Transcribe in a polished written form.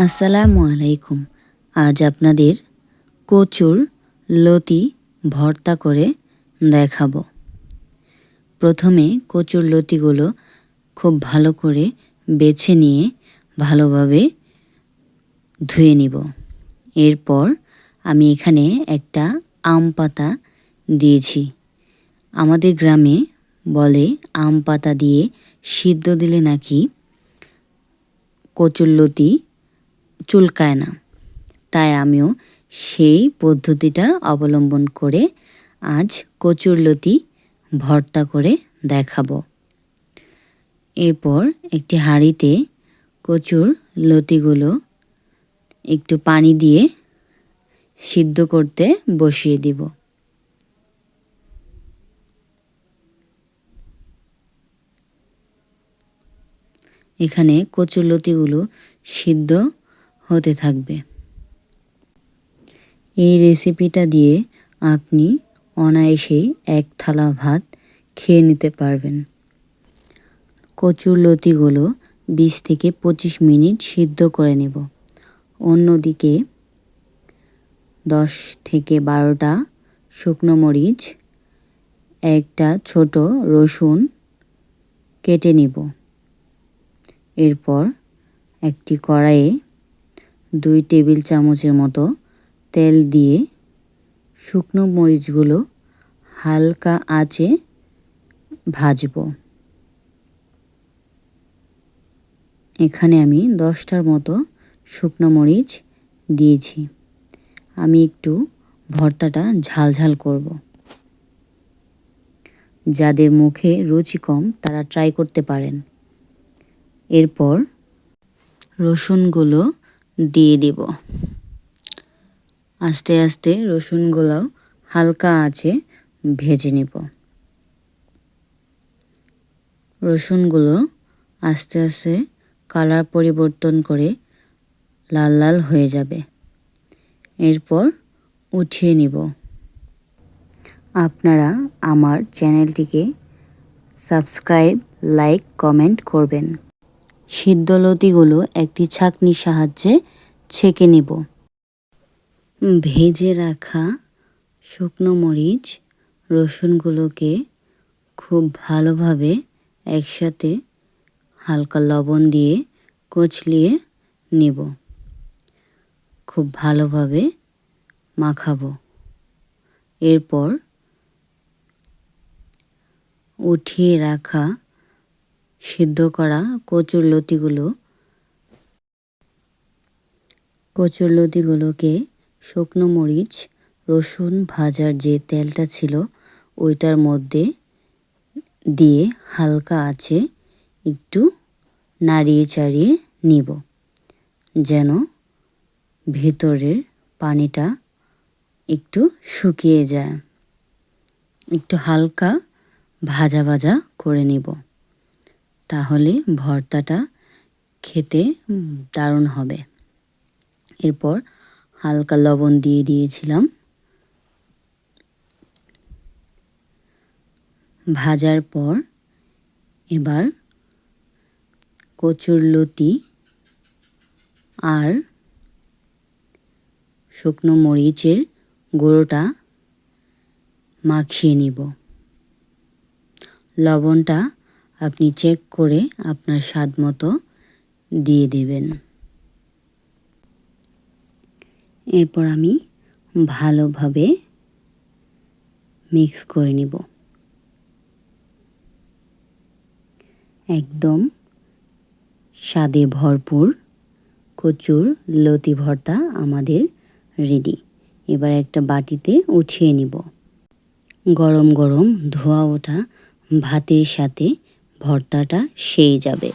আসসালামু আলাইকুম। আজ আপনাদের কচুর লতি ভর্তা করে দেখাবো। প্রথমে কচুর লতিগুলো খুব ভালো করে বেছে নিয়ে ভালোভাবে ধুয়ে নিব। এরপর আমি এখানে একটা আম পাতা দিয়েছি। আমাদের গ্রামে বলে আম পাতা দিয়ে সিদ্ধ দিলে নাকি কচুর লতি চুলকায় না। তাই আমিও সেই পদ্ধতিটা অবলম্বন করে আজ কচুর লতি ভর্তা করে দেখাবো। এরপর একটি হাঁড়িতে কচুর লতিগুলো একটু পানি দিয়ে সিদ্ধ করতে বসিয়ে দিব। এখানে কচুর লতিগুলো সিদ্ধ হতে থাকবে। এই রেসিপিটা দিয়ে আপনি অনায়াসেই এক থালা ভাত খেয়ে নিতে পারবেন। কচুর লতিগুলো 20 থেকে 25 মিনিট সিদ্ধ করে নেব। অন্যদিকে 10 থেকে 12টা শুকনো মরিচ, একটা ছোট রসুন কেটে নিব। এরপর একটি কড়াইয়ে 2 টেবিল চামচের মতো তেল দিয়ে শুকনো মরিচগুলো হালকা আঁচে ভাজব। এখানে আমি 10টার মতো শুকনো মরিচ দিয়েছি। আমি একটু ভর্তাটা ঝালঝাল করব। যাদের মুখে রুচি কম তারা ট্রাই করতে পারেন। এরপর রসুনগুলো দিয়ে দিব। আস্তে আস্তে রসুনগুলো হালকা আঁচে ভেজে নিব। রসুনগুলো আস্তে আস্তে কালার পরিবর্তন করে লাল লাল হয়ে যাবে। এরপর উঠিয়ে নিব। আপনারা আমার চ্যানেলটিকে সাবস্ক্রাইব, লাইক, কমেন্ট করবেন। সিদ্ধ লতিগুলো একটি ছাঁকনির সাহায্যে ছেঁকে নিব। ভেজে রাখা শুকনো মরিচ রসুনগুলোকে খুব ভালোভাবে একসাথে হালকা লবণ দিয়ে কচলিয়ে নেব। খুব ভালোভাবে মাখাবো। এরপর উঠিয়ে রাখা সিদ্ধ করা কচুর লতিগুলোকে শুকনো মরিচ রসুন ভাজার যে তেলটা ছিল ওইটার মধ্যে দিয়ে হালকা আঁচে একটু নাড়িয়ে চাড়িয়ে নিব, যেন ভিতরের পানিটা একটু শুকিয়ে যায়। একটু হালকা ভাজা ভাজা করে নিব, তাহলে ভর্তাটা খেতে দারুণ হবে। এরপর হালকা লবণ দিয়ে দিয়েছিলাম। ভাজার পর এবার কচুর লতি আর শুকনো মরিচের গুঁড়োটা মাখিয়ে নিব। লবণটা আপনি চেক করে আপনার স্বাদ মতো দিয়ে দেবেন। এরপর আমি ভালোভাবে মিক্স করে নিব। একদম স্বাদে ভরপুর কচুর লতি ভর্তা আমাদের রেডি। এবার একটা বাটিতে উঠিয়ে নিব। গরম গরম ধোয়া ওঠা ভাতের সাথে ভর্তাটা সেই যাবে।